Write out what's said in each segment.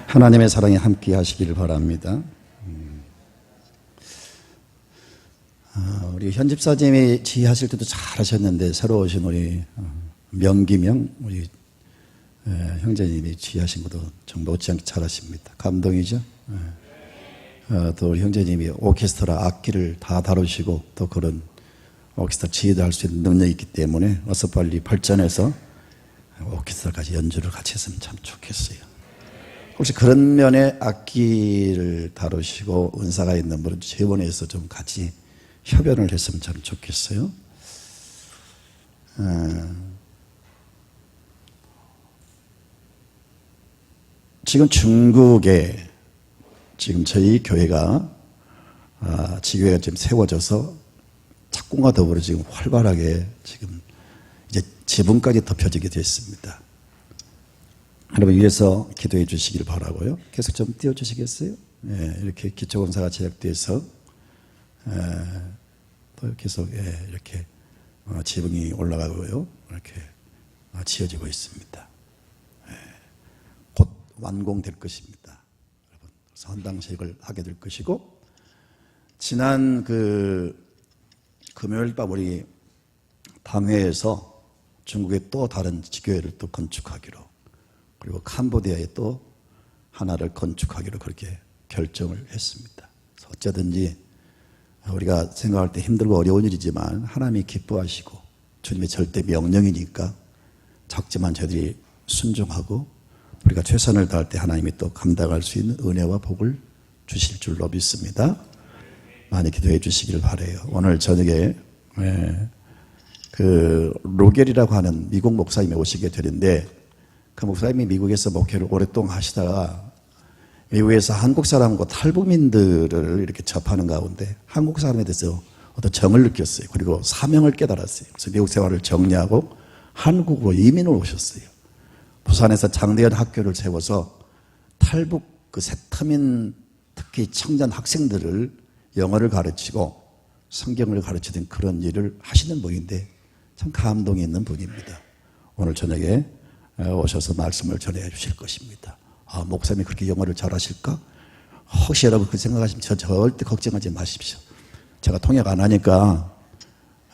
하나님의 사랑이 함께 하시기를 바랍니다. 우리 현 집사님이 지휘하실 때도 잘 하셨는데 새로 오신 우리 명기명 우리 형제님이 지휘하신 것도 정말 못지않게 잘 하십니다. 감동이죠. 또 우리 형제님이 오케스트라 악기를 다 다루시고 또 그런 오케스트라 지휘도 할 수 있는 능력이 있기 때문에 어서 빨리 발전해서 오케스트라까지 연주를 같이 했으면 참 좋겠어요. 혹시 그런 면에 악기를 다루시고 은사가 있는 분은 재원에서 좀 같이 협연을 했으면 참 좋겠어요. 지금 중국에 지금 저희 교회가 지교회가 지금 세워져서 착공과 더불어 지금 활발하게 지금 이제 지붕까지 덮여지게 됐습니다. 여러분 위해서 기도해 주시길 바라고요. 계속 좀 띄워주시겠어요? 이렇게 기초검사가 제작돼서 또 계속 이렇게 지붕이 올라가고요. 이렇게 지어지고 있습니다. 곧 완공될 것입니다. 여러분 선당식을 하게 될 것이고 지난 금요일 밤 우리 당회에서 중국의 또 다른 지교회를 또 건축하기로 그리고 캄보디아에 또 하나를 건축하기로 그렇게 결정을 했습니다. 어쩌든지 우리가 생각할 때 힘들고 어려운 일이지만 하나님이 기뻐하시고 주님의 절대 명령이니까 작지만 저희들이 순종하고 우리가 최선을 다할 때 하나님이 또 감당할 수 있는 은혜와 복을 주실 줄로 믿습니다. 많이 기도해 주시길 바라요. 오늘 저녁에 로겔이라고 하는 미국 목사님이 오시게 되는데 그 목사님이 미국에서 목회를 오랫동안 하시다가 미국에서 한국 사람과 탈북민들을 이렇게 접하는 가운데 한국 사람에 대해서 어떤 정을 느꼈어요. 그리고 사명을 깨달았어요. 그래서 미국 생활을 정리하고 한국으로 이민을 오셨어요. 부산에서 장대한 학교를 세워서 탈북 세터민 특히 청년 학생들을 영어를 가르치고 성경을 가르치는 그런 일을 하시는 분인데 참 감동이 있는 분입니다. 오늘 저녁에 오셔서 말씀을 전해 주실 것입니다. 목사님이 그렇게 영어를 잘하실까? 혹시 여러분 그 생각하시면 절대 걱정하지 마십시오. 제가 통역 안 하니까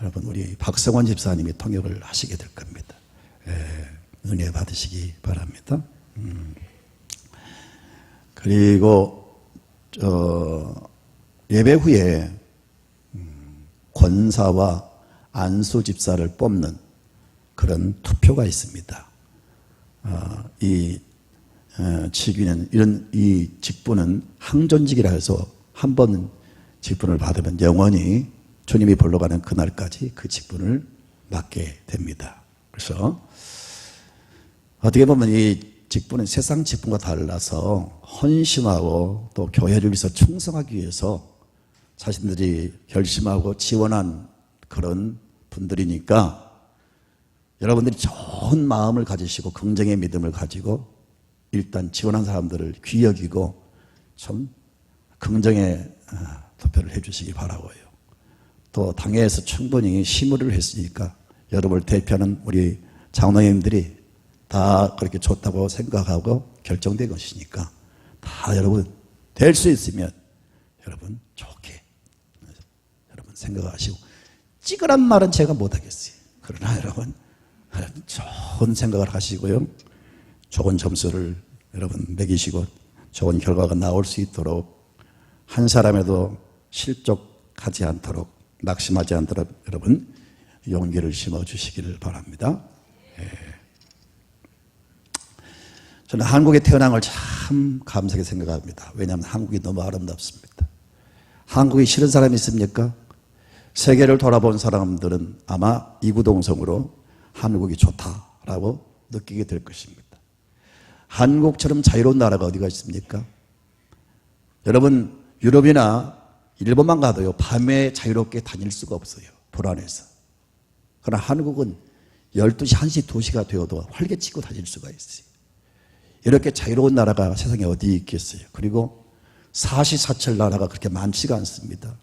여러분 우리 박성원 집사님이 통역을 하시게 될 겁니다. 은혜 받으시기 바랍니다. 그리고 예배 후에 권사와 안수 집사를 뽑는 그런 투표가 있습니다. 이 직위는 이 직분은 항존직이라 해서 한 번 직분을 받으면 영원히 주님이 불러가는 그날까지 그 직분을 맡게 됩니다. 그래서 어떻게 보면 이 직분은 세상 직분과 달라서 헌신하고 또 교회를 위해서 충성하기 위해서 자신들이 결심하고 지원한 그런 분들이니까 여러분들이 좋은 마음을 가지시고 긍정의 믿음을 가지고 일단 지원한 사람들을 귀히 여기고 좀 긍정의 투표를 해 주시기 바라고요. 또 당회에서 충분히 심의를 했으니까 여러분을 대표하는 우리 장로님들이 다 그렇게 좋다고 생각하고 결정된 것이니까 다 여러분 될 수 있으면 여러분 좋게 여러분 생각하시고 찌그란 말은 제가 못하겠어요. 그러나 여러분 좋은 생각을 하시고요. 좋은 점수를 여러분 매기시고 좋은 결과가 나올 수 있도록 한 사람에도 실족하지 않도록 낙심하지 않도록 여러분 용기를 심어주시기를 바랍니다. 저는 한국에 태어난 걸 참 감사하게 생각합니다. 왜냐하면 한국이 너무 아름답습니다. 한국이 싫은 사람이 있습니까? 세계를 돌아본 사람들은 아마 이구동성으로 한국이 좋다라고 느끼게 될 것입니다. 한국처럼 자유로운 나라가 어디가 있습니까? 여러분 유럽이나 일본만 가도요 밤에 자유롭게 다닐 수가 없어요. 불안해서. 그러나 한국은 12시, 1시, 2시가 되어도 활개치고 다닐 수가 있어요. 이렇게 자유로운 나라가 세상에 어디 있겠어요. 그리고 사시사철 나라가 그렇게 많지가 않습니다.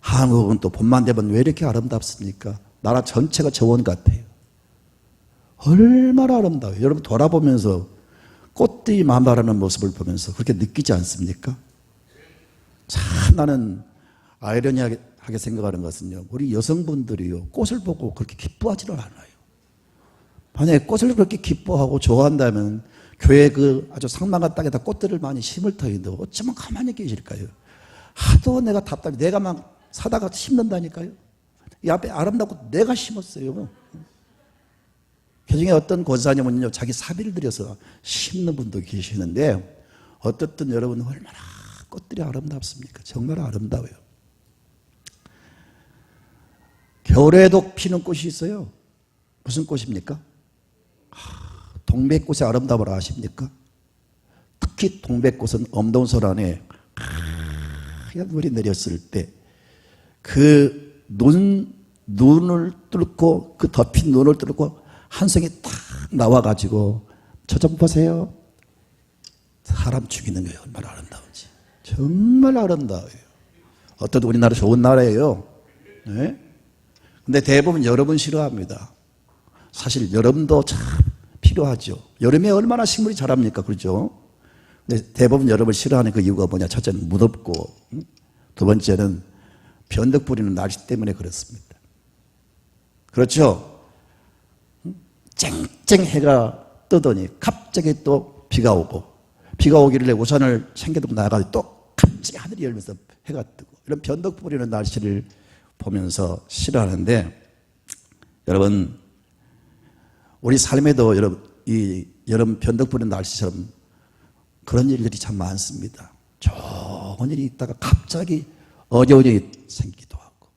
한국은 또 봄만 되면 왜 이렇게 아름답습니까? 나라 전체가 저원 같아요. 얼마나 아름다워요. 여러분 돌아보면서 꽃들이 만발하는 모습을 보면서 그렇게 느끼지 않습니까? 참 나는 아이러니하게 생각하는 것은요, 우리 여성분들이요, 꽃을 보고 그렇게 기뻐하지를 않아요. 만약에 꽃을 그렇게 기뻐하고 좋아한다면 교회 그 아주 상막한 땅에다 꽃들을 많이 심을 터인데 어쩌면 가만히 계실까요? 하도 내가 답답해. 내가 막 사다가 심는다니까요. 이 앞에 아름답고 내가 심었어요. 교중에 어떤 권사님은요, 자기 사비를 들여서 심는 분도 계시는데, 어떻든 여러분 얼마나 꽃들이 아름답습니까? 정말 아름다워요. 겨울에도 피는 꽃이 있어요. 무슨 꽃입니까? 동백꽃의 아름다움을 아십니까? 특히 동백꽃은 엄동설 안에 하얀 물이 내렸을 때 그 눈을 뚫고, 그 덮인 눈을 뚫고 한 송이 탁 나와가지고 저 좀 보세요. 사람 죽이는 게 얼마나 아름다운지. 정말 아름다워요. 어떤 우리나라 좋은 나라예요. 네? 근데 대부분 여름은 싫어합니다. 사실 여름도 참 필요하죠. 여름에 얼마나 식물이 자랍니까? 그렇죠? 근데 대부분 여름을 싫어하는 그 이유가 뭐냐? 첫째는 무덥고, 두 번째는 변덕 부리는 날씨 때문에 그렇습니다. 그렇죠? 쨍쨍 해가 뜨더니 갑자기 또 비가 오고, 비가 오기를 우산을 챙겨두고 나가서 또 갑자기 하늘이 열면서 해가 뜨고, 이런 변덕 부리는 날씨를 보면서 싫어하는데, 여러분 우리 삶에도 이 여름 변덕 부리는 날씨처럼 그런 일들이 참 많습니다. 좋은 일이 있다가 갑자기 어려운 일이 생기기도 하고,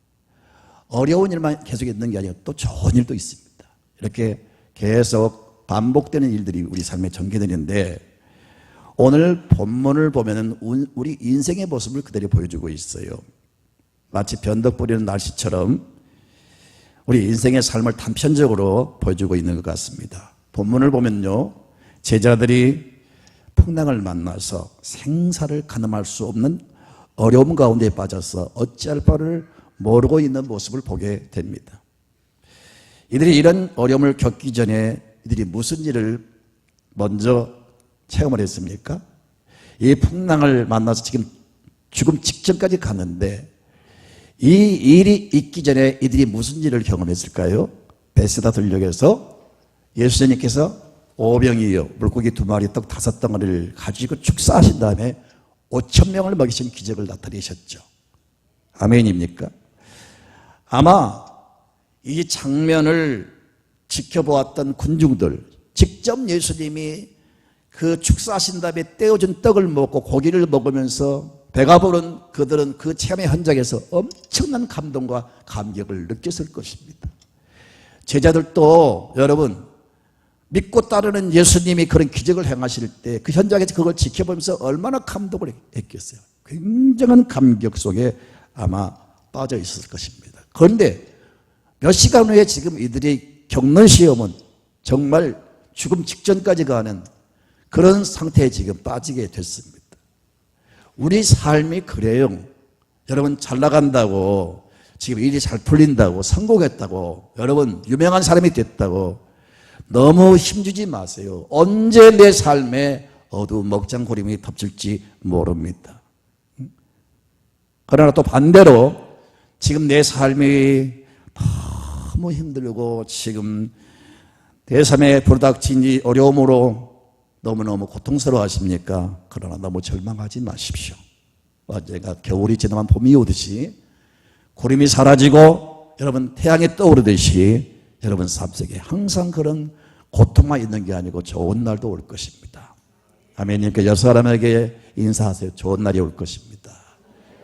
어려운 일만 계속 있는 게 아니라 또 좋은 일도 있습니다. 이렇게 계속 반복되는 일들이 우리 삶에 전개되는데, 오늘 본문을 보면은 우리 인생의 모습을 그대로 보여주고 있어요. 마치 변덕 부리는 날씨처럼 우리 인생의 삶을 단편적으로 보여주고 있는 것 같습니다. 본문을 보면요, 제자들이 풍랑을 만나서 생사를 가늠할 수 없는 어려움 가운데 빠져서 어찌할 바를 모르고 있는 모습을 보게 됩니다. 이들이 이런 어려움을 겪기 전에 이들이 무슨 일을 먼저 체험을 했습니까? 이 풍랑을 만나서 지금 죽음 직전까지 갔는데, 이 일이 있기 전에 이들이 무슨 일을 경험했을까요? 베세다 들녘에서 예수님께서 오병이어 물고기 2마리 떡 5덩어리를 가지고 축사하신 다음에 5,000명을 먹이신 기적을 나타내셨죠. 아멘입니까? 아마 이 장면을 지켜보았던 군중들, 직접 예수님이 그 축사하신 다음에 떼어준 떡을 먹고 고기를 먹으면서 배가 부른 그들은 그 체험의 현장에서 엄청난 감동과 감격을 느꼈을 것입니다. 제자들도 여러분 믿고 따르는 예수님이 그런 기적을 행하실 때 그 현장에서 그걸 지켜보면서 얼마나 감동을 했겠어요. 굉장한 감격 속에 아마 빠져 있었을 것입니다. 그런데 몇 시간 후에 지금 이들이 겪는 시험은 정말 죽음 직전까지 가는 그런 상태에 지금 빠지게 됐습니다. 우리 삶이 그래요. 여러분 잘 나간다고, 지금 일이 잘 풀린다고, 성공했다고, 여러분 유명한 사람이 됐다고 너무 힘주지 마세요. 언제 내 삶에 어두운 먹장고림이 덮칠지 모릅니다. 그러나 또 반대로 지금 내 삶이 너무 힘들고 지금 내 삶에 부닥친 이 어려움으로 너무너무 고통스러워 하십니까? 그러나 너무 절망하지 마십시오. 언젠가 겨울이 지나면 봄이 오듯이 구름이 사라지고 여러분 태양이 떠오르듯이 여러분 삶 속에 항상 그런 고통만 있는 게 아니고 좋은 날도 올 것입니다. 아멘이니까 여러 사람에게 인사하세요. 좋은 날이 올 것입니다.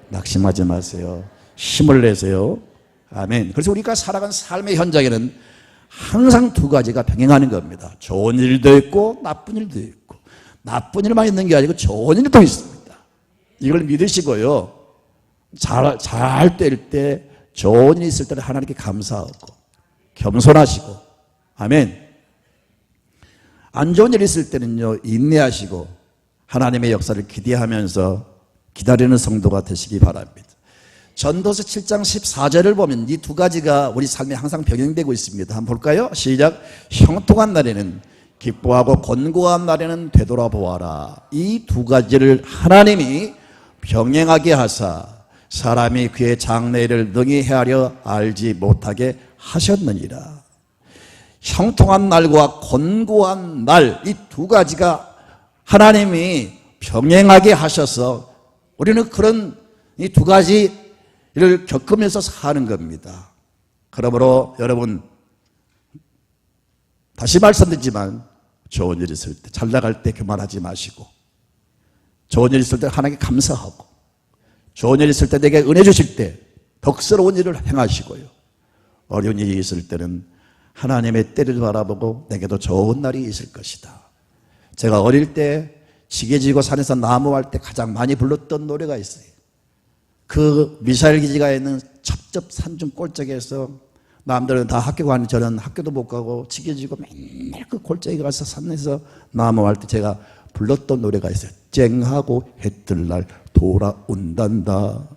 낙심하지 마세요. 힘을 내세요. 아멘. 그래서 우리가 살아간 삶의 현장에는 항상 두 가지가 병행하는 겁니다. 좋은 일도 있고 나쁜 일도 있고, 나쁜 일만 있는 게 아니고 좋은 일도 있습니다. 이걸 믿으시고요, 잘 될 때, 좋은 일이 있을 때는 하나님께 감사하고 겸손하시고, 아멘. 안 좋은 일이 있을 때는요 인내하시고 하나님의 역사를 기대하면서 기다리는 성도가 되시기 바랍니다. 전도서 7장 14절을 보면 이 두 가지가 우리 삶에 항상 병행되고 있습니다. 한번 볼까요? 시작. 형통한 날에는 기뻐하고 곤고한 날에는 되돌아보아라. 이 두 가지를 하나님이 병행하게 하사 사람이 그의 장래를 능히 헤아려 알지 못하게 하셨느니라. 형통한 날과 곤고한 날, 이 두 가지가 하나님이 병행하게 하셔서 우리는 그런 이 두 가지를 겪으면서 사는 겁니다. 그러므로 여러분, 다시 말씀드리지만 좋은 일 있을 때, 잘 나갈 때 교만하지 마시고, 좋은 일 있을 때 하나님께 감사하고, 좋은 일 있을 때 내게 은혜 주실 때 덕스러운 일을 행하시고요, 어려운 일이 있을 때는 하나님의 때를 바라보고 내게도 좋은 날이 있을 것이다. 제가 어릴 때 지게지고 산에서 나무할 때 가장 많이 불렀던 노래가 있어요. 그 미사일 기지가 있는 첩첩 산중 꼴짝에서 남들은 다 학교 가는 저는 학교도 못 가고 지게지고 맨날 그 골짜기 가서 산에서 나무할 때 제가 불렀던 노래가 있어요. 쨍하고 해뜰 날 돌아온단다.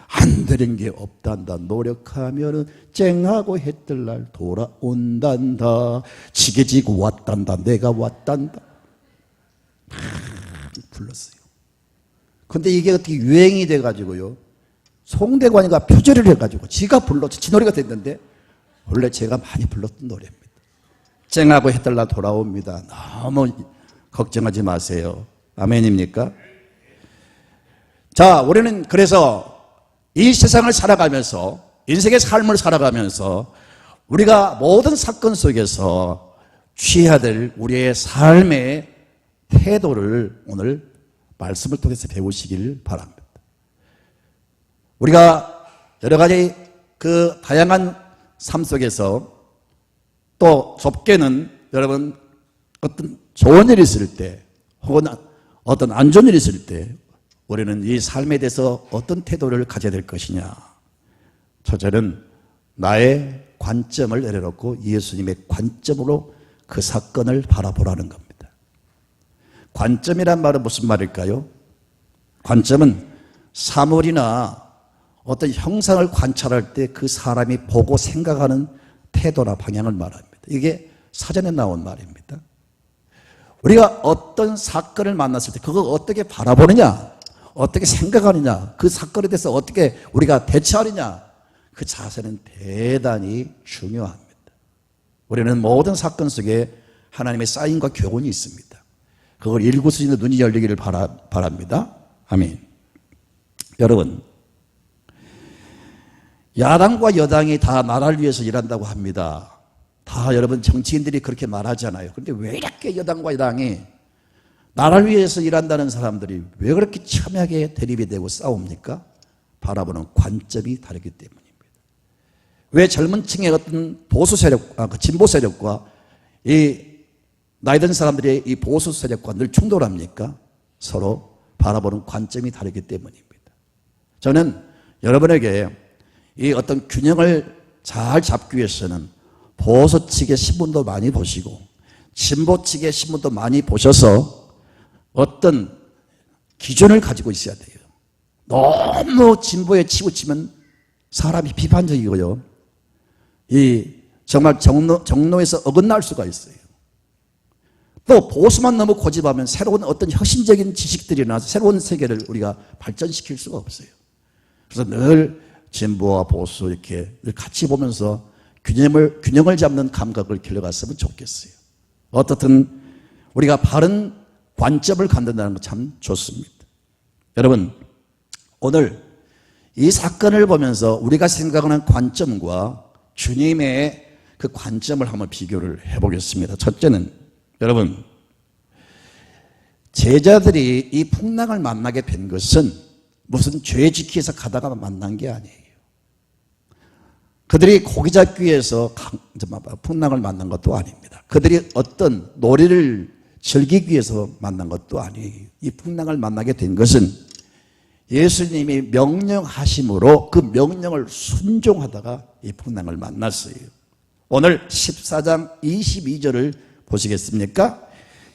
안 되는 게 없단다. 노력하면은 쨍하고 해뜰 날 돌아온단다. 지게지고 왔단다. 내가 왔단다. 불렀어요. 근데 이게 어떻게 유행이 돼가지고요, 송대관이가 표절을 해가지고 지가 불러서 지 노래가 됐는데 원래 제가 많이 불렀던 노래입니다. 쨍하고 해뜰 날 돌아옵니다. 너무 걱정하지 마세요. 아멘입니까? 자, 우리는 그래서 이 세상을 살아가면서, 인생의 삶을 살아가면서 우리가 모든 사건 속에서 취해야 될 우리의 삶의 태도를 오늘 말씀을 통해서 배우시길 바랍니다. 우리가 여러 가지 그 다양한 삶 속에서, 또 좁게는 여러분 어떤 좋은 일이 있을 때 혹은 어떤 안 좋은 일이 있을 때 우리는 이 삶에 대해서 어떤 태도를 가져야 될 것이냐. 첫째는 나의 관점을 내려놓고 예수님의 관점으로 그 사건을 바라보라는 겁니다. 관점이란 말은 무슨 말일까요? 관점은 사물이나 어떤 형상을 관찰할 때 그 사람이 보고 생각하는 태도나 방향을 말합니다. 이게 사전에 나온 말입니다. 우리가 어떤 사건을 만났을 때 그걸 어떻게 바라보느냐, 어떻게 생각하느냐, 그 사건에 대해서 어떻게 우리가 대처하느냐, 그 자세는 대단히 중요합니다. 우리는 모든 사건 속에 하나님의 사인과 교훈이 있습니다. 그걸 읽을 수 있는 눈이 열리기를 바랍니다. 아멘. 여러분, 야당과 여당이 다 나라를 위해서 일한다고 합니다. 다 여러분 정치인들이 그렇게 말하잖아요. 그런데 왜 이렇게 여당과 여당이 나라를 위해서 일한다는 사람들이 왜 그렇게 첨예하게 대립이 되고 싸웁니까? 바라보는 관점이 다르기 때문입니다. 왜 젊은 층의 어떤 보수 세력, 진보 세력과 이 나이 든 사람들의 이 보수 세력과 늘 충돌합니까? 서로 바라보는 관점이 다르기 때문입니다. 저는 여러분에게 이 어떤 균형을 잘 잡기 위해서는 보수 측의 신문도 많이 보시고 진보 측의 신문도 많이 보셔서 어떤 기준을 가지고 있어야 돼요. 너무 진보에 치우치면 사람이 비판적이고요, 이 정말 정로에서 어긋날 수가 있어요. 또 보수만 너무 고집하면 새로운 어떤 혁신적인 지식들이나 새로운 세계를 우리가 발전시킬 수가 없어요. 그래서 늘 진보와 보수 이렇게 같이 보면서 균형을 잡는 감각을 길러갔으면 좋겠어요. 어떻든 우리가 바른 관점을 갖는다는 건 참 좋습니다. 여러분, 오늘 이 사건을 보면서 우리가 생각하는 관점과 주님의 그 관점을 한번 비교를 해보겠습니다. 첫째는 여러분, 제자들이 이 풍랑을 만나게 된 것은 무슨 죄 지키기 위해서 가다가 만난 게 아니에요. 그들이 고기 잡기 위해서 풍랑을 만난 것도 아닙니다. 그들이 어떤 놀이를 즐기기 위해서 만난 것도 아니에요. 이 풍랑을 만나게 된 것은 예수님이 명령하심으로 그 명령을 순종하다가 이 풍랑을 만났어요. 오늘 14장 22절을 보시겠습니까?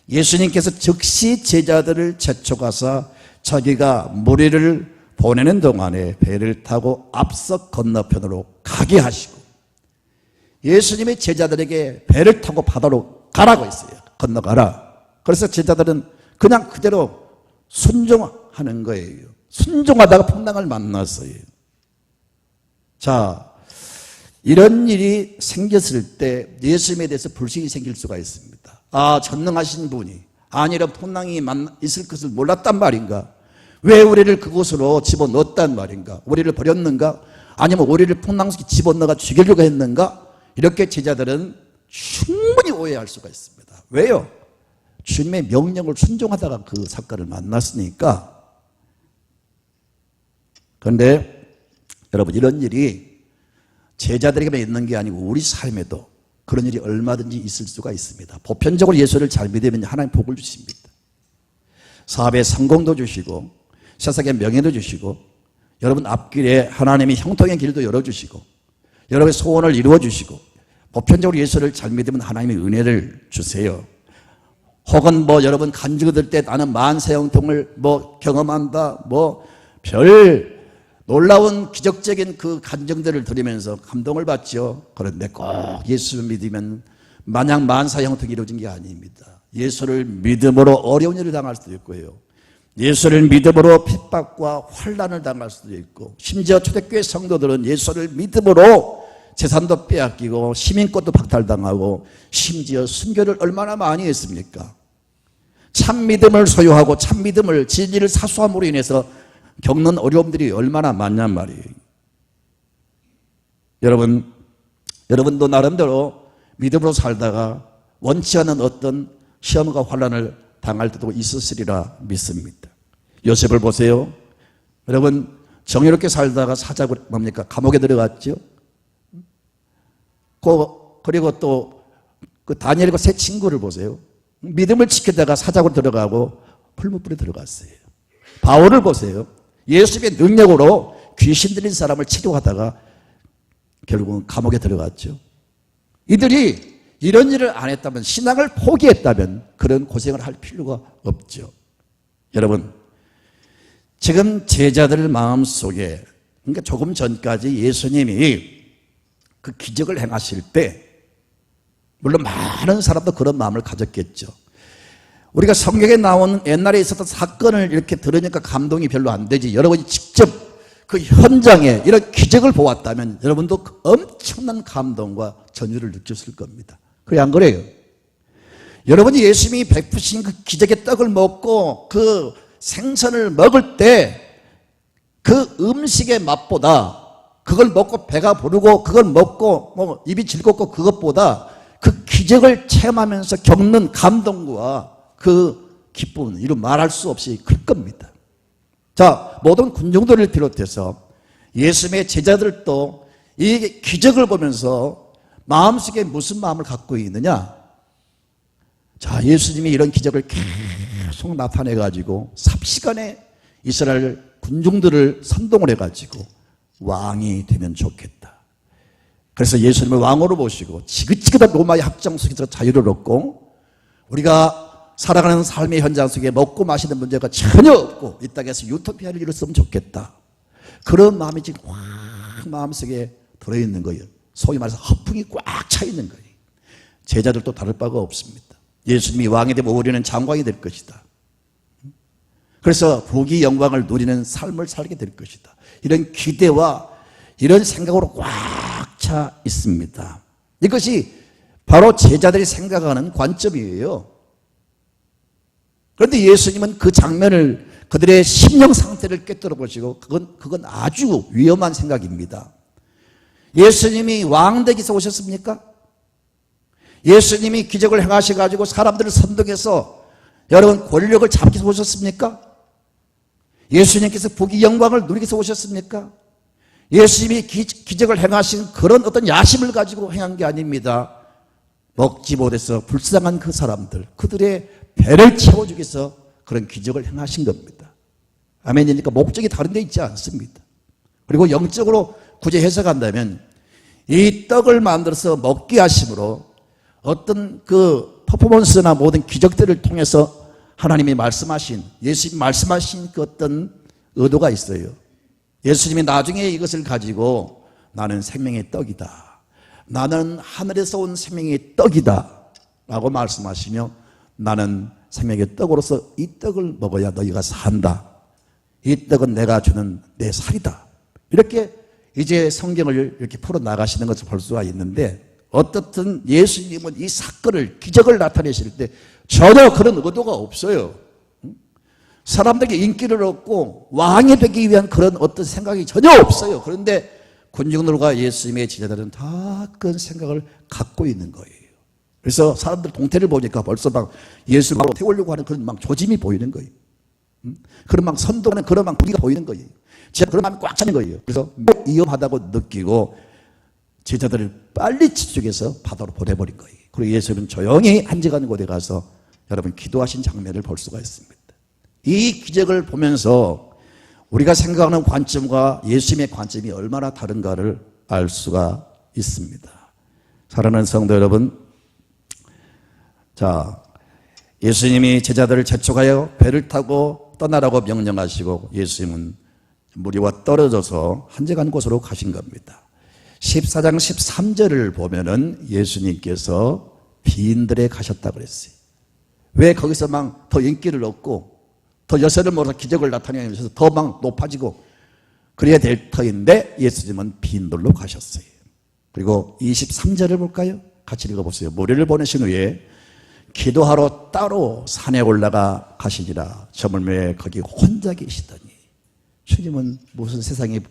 예수님께서 즉시 제자들을 재촉하사 자기가 무리를 보내는 동안에 배를 타고 앞서 건너편으로 가게 하시고, 예수님이 제자들에게 배를 타고 바다로 가라고 했어요. 건너가라. 그래서 제자들은 그냥 그대로 순종하는 거예요. 순종하다가 풍랑을 만났어요. 자, 이런 일이 생겼을 때 예수님에 대해서 불신이 생길 수가 있습니다. 아, 전능하신 분이 아니라 풍랑이 있을 것을 몰랐단 말인가? 왜 우리를 그곳으로 집어넣었단 말인가? 우리를 버렸는가? 아니면 우리를 풍랑 속에 집어넣어가 죽이려고 했는가? 이렇게 제자들은 충분히 오해할 수가 있습니다. 왜요? 주님의 명령을 순종하다가 그 사건을 만났으니까. 그런데 여러분, 이런 일이 제자들에게만 있는 게 아니고 우리 삶에도 그런 일이 얼마든지 있을 수가 있습니다. 보편적으로 예수를 잘 믿으면 하나님 복을 주십니다. 사업의 성공도 주시고 세상의 명예도 주시고 여러분 앞길에 하나님이 형통의 길도 열어주시고 여러분의 소원을 이루어주시고 보편적으로 예수를 잘 믿으면 하나님의 은혜를 주세요. 혹은 여러분 간증을 들 때 나는 만세 형통을 경험한다 별 놀라운 기적적인 그 간증들을 들으면서 감동을 받죠. 그런데 꼭 예수를 믿으면 마냥 만사 형통이 이루어진 게 아닙니다. 예수를 믿음으로 어려운 일을 당할 수도 있고요. 예수를 믿음으로 핍박과 환난을 당할 수도 있고 심지어 초대교회 성도들은 예수를 믿음으로 재산도 빼앗기고 시민권도 박탈당하고 심지어 순교를 얼마나 많이 했습니까? 참 믿음을 소유하고 참 믿음을 진리를 사수함으로 인해서 겪는 어려움들이 얼마나 많냔 말이에요. 여러분도 나름대로 믿음으로 살다가 원치 않는 어떤 시험과 환난을 당할 때도 있었으리라 믿습니다. 요셉을 보세요. 여러분 정의롭게 살다가 사자고 감옥에 들어갔죠. 그리고 또 그 다니엘과 세 친구를 보세요. 믿음을 지키다가 사자고 들어가고 풀무불에 들어갔어요. 바울을 보세요. 예수의 능력으로 귀신 들린 사람을 치료하다가 결국은 감옥에 들어갔죠. 이들이 이런 일을 안 했다면, 신앙을 포기했다면 그런 고생을 할 필요가 없죠. 여러분, 지금 제자들 마음속에, 그러니까 조금 전까지 예수님이 그 기적을 행하실 때 물론 많은 사람도 그런 마음을 가졌겠죠. 우리가 성경에 나온 옛날에 있었던 사건을 이렇게 들으니까 감동이 별로 안 되지, 여러분이 직접 그 현장에 이런 기적을 보았다면 여러분도 그 엄청난 감동과 전율을 느꼈을 겁니다. 그래, 안 그래요? 여러분이 예수님이 베푸신 그 기적의 떡을 먹고 그 생선을 먹을 때 그 음식의 맛보다, 그걸 먹고 배가 부르고 그걸 먹고 입이 즐겁고 그것보다 그 기적을 체험하면서 겪는 감동과 그 기쁨은 이루 말할 수 없이 클 겁니다. 자, 모든 군중들을 비롯해서 예수님의 제자들도 이 기적을 보면서 마음속에 무슨 마음을 갖고 있느냐? 자, 예수님이 이런 기적을 계속 나타내가지고 삽시간에 이스라엘 군중들을 선동을 해가지고 왕이 되면 좋겠다. 그래서 예수님을 왕으로 모시고 지긋지긋한 로마의 합정 속에서 자유를 얻고 우리가 살아가는 삶의 현장 속에 먹고 마시는 문제가 전혀 없고 이 땅에서 유토피아를 이뤘으면 좋겠다. 그런 마음이 지금 확 마음속에 들어있는 거예요. 소위 말해서 허풍이 꽉 차 있는 거예요. 제자들도 다를 바가 없습니다. 예수님이 왕이 되면 우리는 장관이 될 것이다. 그래서 부귀 영광을 누리는 삶을 살게 될 것이다. 이런 기대와 이런 생각으로 꽉 차 있습니다. 이것이 바로 제자들이 생각하는 관점이에요. 그런데 예수님은 그 장면을, 그들의 심령 상태를 꿰뚫어 보시고 그건 아주 위험한 생각입니다. 예수님이 왕 되기 위해서 오셨습니까? 예수님이 기적을 행하셔가지고 사람들을 선동해서 여러분 권력을 잡기 위해서 오셨습니까? 예수님께서 부귀 영광을 누리기 위해서 오셨습니까? 예수님이 기적을 행하신 그런 어떤 야심을 가지고 행한 게 아닙니다. 먹지 못해서 불쌍한 그 사람들, 그들의 배를 채워주기 위해서 그런 기적을 행하신 겁니다. 아멘이니까 목적이 다른 데 있지 않습니다. 그리고 영적으로 굳이 해석한다면 이 떡을 만들어서 먹게 하심으로 어떤 그 퍼포먼스나 모든 기적들을 통해서 하나님이 말씀하신, 예수님이 말씀하신 그 어떤 의도가 있어요. 예수님이 나중에 이것을 가지고 나는 생명의 떡이다, 나는 하늘에서 온 생명의 떡이다 라고 말씀하시며 나는 생명의 떡으로서 이 떡을 먹어야 너희가 산다. 이 떡은 내가 주는 내 살이다. 이렇게 이제 성경을 이렇게 풀어 나가시는 것을 볼 수가 있는데, 어떻든 예수님은 이 사건을, 기적을 나타내실 때 전혀 그런 의도가 없어요. 사람들에게 인기를 얻고 왕이 되기 위한 그런 어떤 생각이 전혀 없어요. 그런데 군중들과 예수님의 제자들은 다 그런 생각을 갖고 있는 거예요. 그래서 사람들 동태를 보니까 벌써 막 예수를 태우려고 하는 그런 막 조짐이 보이는 거예요. 그런 막 선동하는 그런 막 분위기가 보이는 거예요. 진짜 그런 마음이 꽉 차는 거예요. 그래서 위험하다고 느끼고 제자들을 빨리 지축해서 바다로 보내버린 거예요. 그리고 예수는 조용히 한적한 곳에 가서 여러분 기도하신 장면을 볼 수가 있습니다. 이 기적을 보면서 우리가 생각하는 관점과 예수님의 관점이 얼마나 다른가를 알 수가 있습니다. 사랑하는 성도 여러분, 자, 예수님이 제자들을 재촉하여 배를 타고 떠나라고 명령하시고 예수님은 무리와 떨어져서 한적한 곳으로 가신 겁니다. 14장 13절을 보면은 예수님께서 비인들에 가셨다고 그랬어요. 왜 거기서 막 더 인기를 얻고 더 여세를 모아서 기적을 나타내면서 더 막 높아지고 그래야 될 터인데 예수님은 비인들로 가셨어요. 그리고 23절을 볼까요? 같이 읽어보세요. 무리를 보내신 후에 기도하러 따로 산에 올라가 가시니라. 저물매 거기 혼자 계시더니, 주님은 무슨 세상의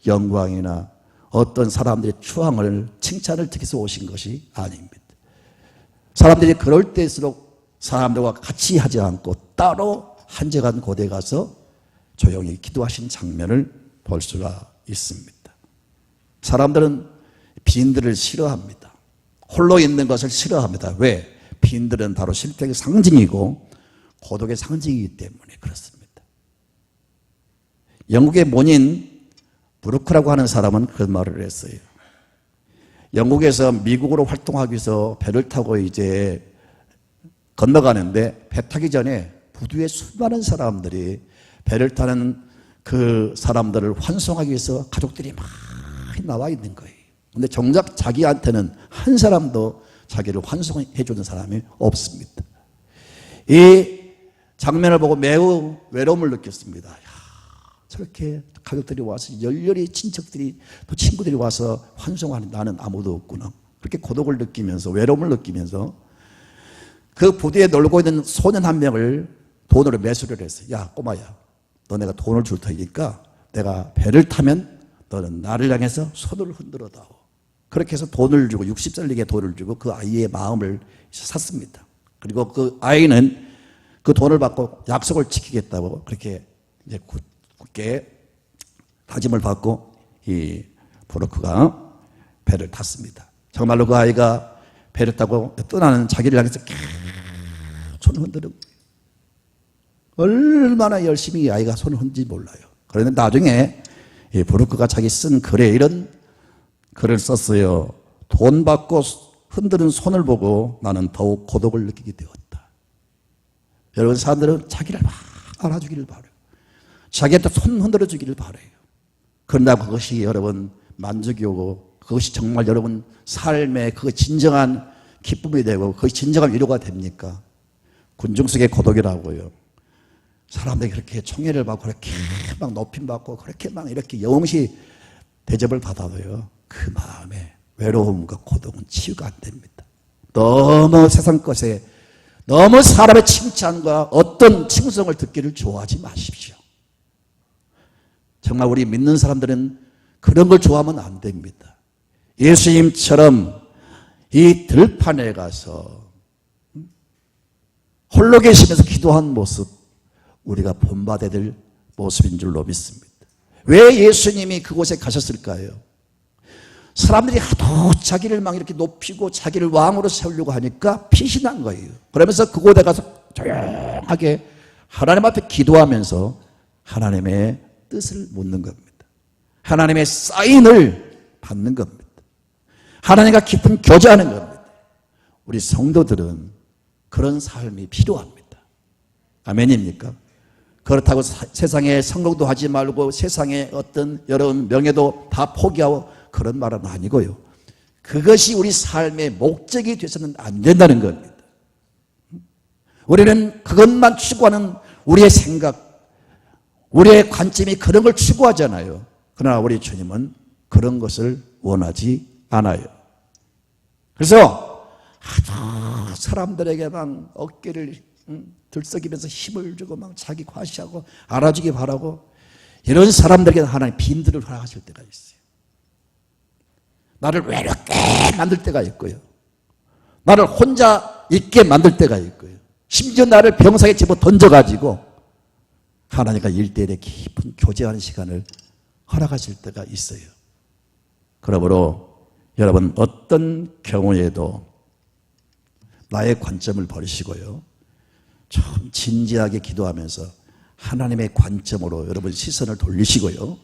영광이나 어떤 사람들의 추앙을, 칭찬을 듣기 위해서 오신 것이 아닙니다. 사람들이 그럴 때일수록 사람들과 같이 하지 않고 따로 한적한 곳에 가서 조용히 기도하신 장면을 볼 수가 있습니다. 사람들은 빈들을 싫어합니다. 홀로 있는 것을 싫어합니다. 왜? 빈들은 바로 실패의 상징이고 고독의 상징이기 때문에 그렇습니다. 영국의 문인 브루크라고 하는 사람은 그런 말을 했어요. 영국에서 미국으로 활동하기 위해서 배를 타고 이제 건너가는데 배 타기 전에 부두에 수많은 사람들이 배를 타는 그 사람들을 환송하기 위해서 가족들이 많이 나와 있는 거예요. 근데 정작 자기한테는 한 사람도 자기를 환송해 주는 사람이 없습니다. 이 장면을 보고 매우 외로움을 느꼈습니다. 저렇게 가족들이 와서 열렬히 친척들이 또 친구들이 와서 환송하는 나는 아무도 없구나. 그렇게 고독을 느끼면서 외로움을 느끼면서 그 부두에 놀고 있는 소년 한 명을 돈으로 매수를 했어요. 야 꼬마야, 너 내가 돈을 줄 테니까 내가 배를 타면 너는 나를 향해서 손을 흔들어 다오. 그렇게 해서 돈을 주고 60살리게 돈을 주고 그 아이의 마음을 샀습니다. 그리고 그 아이는 그 돈을 받고 약속을 지키겠다고 그렇게 이제 굳게 다짐을 받고 이 브루크가 배를 탔습니다. 정말로 그 아이가 배를 타고 떠나는 자기를 향해서 손을 흔드는 거예요. 얼마나 열심히 이 아이가 손을 흔든지 몰라요. 그런데 나중에 이 브루크가 자기 쓴 글에 이런 글을 썼어요. 돈 받고 흔드는 손을 보고 나는 더욱 고독을 느끼게 되었다. 여러분, 사람들은 자기를 막 알아주기를 바라요. 자기한테 손 흔들어 주기를 바라요. 그러나 그것이 여러분 만족이 오고 그것이 정말 여러분 삶의 그 진정한 기쁨이 되고 그것이 진정한 위로가 됩니까? 군중 속의 고독이라고요. 사람들이 그렇게 총애를 받고 그렇게 막 높임받고 그렇게 막 이렇게 영시 대접을 받아도요, 그 마음에 외로움과 고독은 치유가 안 됩니다. 너무 세상 것에 너무 사람의 칭찬과 어떤 칭송을 듣기를 좋아하지 마십시오. 정말 우리 믿는 사람들은 그런 걸 좋아하면 안 됩니다. 예수님처럼 이 들판에 가서 홀로 계시면서 기도한 모습, 우리가 본받아야 될 모습인 줄로 믿습니다. 왜 예수님이 그곳에 가셨을까요? 사람들이 하도 자기를 막 이렇게 높이고 자기를 왕으로 세우려고 하니까 피신한 거예요. 그러면서 그곳에 가서 조용하게 하나님 앞에 기도하면서 하나님의 뜻을 묻는 겁니다. 하나님의 사인을 받는 겁니다. 하나님과 깊은 교제하는 겁니다. 우리 성도들은 그런 삶이 필요합니다. 아멘입니까? 그렇다고 세상에 성공도 하지 말고 세상에 어떤 여러분 명예도 다 포기하고 그런 말은 아니고요. 그것이 우리 삶의 목적이 되서는 안 된다는 겁니다. 우리는 그것만 추구하는 우리의 생각, 우리의 관점이 그런 걸 추구하잖아요. 그러나 우리 주님은 그런 것을 원하지 않아요. 그래서 아주 사람들에게 막 어깨를 들썩이면서 힘을 주고 막 자기 과시하고 알아주기 바라고 이런 사람들에게 하나님 빈들을 허락하실 때가 있어요. 나를 외롭게 만들 때가 있고요. 나를 혼자 있게 만들 때가 있고요. 심지어 나를 병상에 집어 던져가지고 하나님과 1대1의 깊은 교제하는 시간을 허락하실 때가 있어요. 그러므로 여러분 어떤 경우에도 나의 관점을 버리시고요. 좀 진지하게 기도하면서 하나님의 관점으로 여러분 시선을 돌리시고요.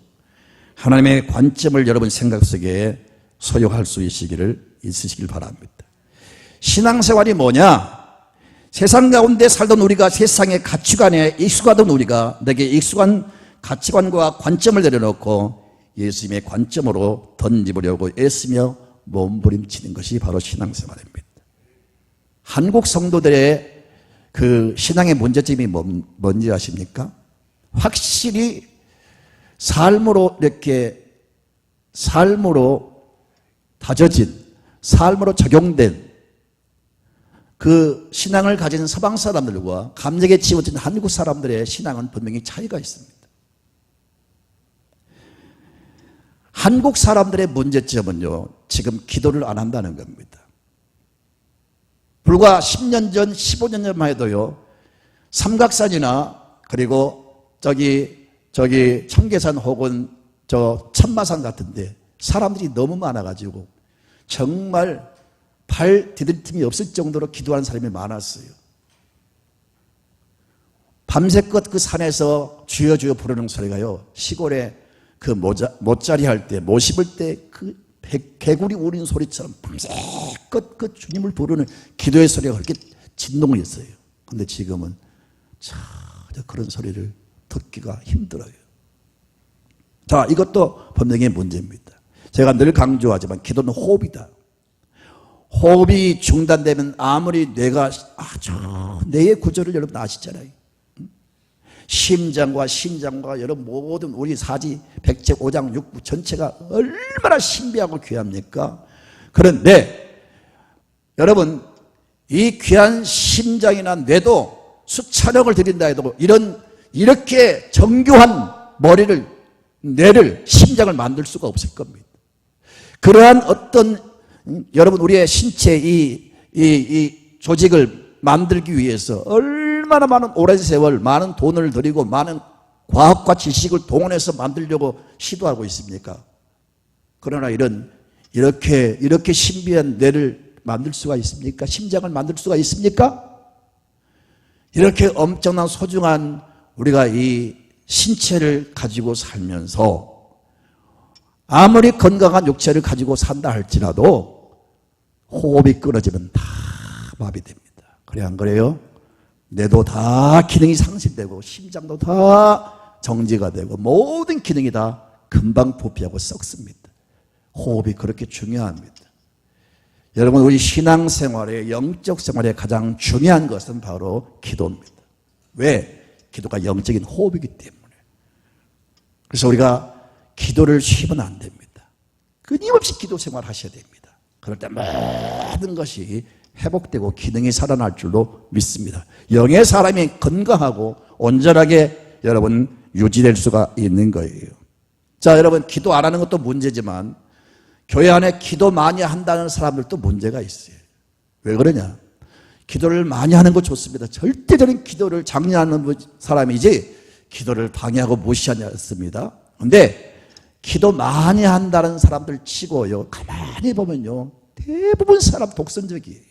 하나님의 관점을 여러분 생각 속에 소유할 수 있으시길 바랍니다. 신앙생활이 뭐냐? 세상 가운데 살던 우리가 세상의 가치관에 익숙하던 우리가 내게 익숙한 가치관과 관점을 내려놓고 예수님의 관점으로 던지보려고 애쓰며 몸부림치는 것이 바로 신앙생활입니다. 한국 성도들의 그 신앙의 문제점이 뭔지 아십니까? 확실히 삶으로 이렇게 삶으로 다져진, 삶으로 적용된 그 신앙을 가진 서방 사람들과 감정에 치우친 한국 사람들의 신앙은 분명히 차이가 있습니다. 한국 사람들의 문제점은요, 지금 기도를 안 한다는 겁니다. 불과 10년 전, 15년 전만 해도요, 삼각산이나 그리고 저기 청계산 혹은 저 천마산 같은데 사람들이 너무 많아가지고 정말 발 디딜 틈이 없을 정도로 기도하는 사람이 많았어요. 밤새껏 그 산에서 주여 주여 부르는 소리가요, 시골에 그 모짜리 할 때, 모 심을 때 그 개구리 우는 소리처럼 밤새껏 그 주님을 부르는 기도의 소리가 그렇게 진동을 했어요. 그런데 지금은 전혀 그런 소리를 듣기가 힘들어요. 자, 이것도 분명히 문제입니다. 제가 늘 강조하지만 기도는 호흡이다. 호흡이 중단되면 아무리 뇌가 아주 뇌의 구조를 여러분 아시잖아요. 심장과 신장과 여러분 모든 우리 사지, 백제, 오장, 육부 전체가 얼마나 신비하고 귀합니까? 그런데 여러분 이 귀한 심장이나 뇌도 수천억을 드린다 해도 이렇게 정교한 머리를, 뇌를, 심장을 만들 수가 없을 겁니다. 그러한 어떤 여러분 우리의 신체 이 조직을 만들기 위해서 얼마나 많은 오랜 세월 많은 돈을 들이고 많은 과학과 지식을 동원해서 만들려고 시도하고 있습니까? 그러나 이렇게 신비한 뇌를 만들 수가 있습니까? 심장을 만들 수가 있습니까? 이렇게 엄청난 소중한 우리가 이 신체를 가지고 살면서 아무리 건강한 육체를 가지고 산다 할지라도 호흡이 끊어지면 다 마비됩니다. 그래 안 그래요? 뇌도 다 기능이 상실되고 심장도 다 정지가 되고 모든 기능이 다 금방 부패하고 썩습니다. 호흡이 그렇게 중요합니다. 여러분 우리 신앙생활의 영적 생활에 가장 중요한 것은 바로 기도입니다. 왜? 기도가 영적인 호흡이기 때문에. 그래서 우리가 기도를 쉬면 안 됩니다. 끊임없이 기도 생활 하셔야 됩니다. 그럴 때 모든 것이 회복되고 기능이 살아날 줄로 믿습니다. 영의 사람이 건강하고 온전하게 여러분 유지될 수가 있는 거예요. 자, 여러분 기도 안 하는 것도 문제지만 교회 안에 기도 많이 한다는 사람들도 문제가 있어요. 왜 그러냐? 기도를 많이 하는 거 좋습니다. 절대적인 기도를 장려하는 사람이지 기도를 방해하고 무시하지 않습니다. 그런데 기도 많이 한다는 사람들 치고요, 가만히 보면요, 대부분 사람 독선적이에요.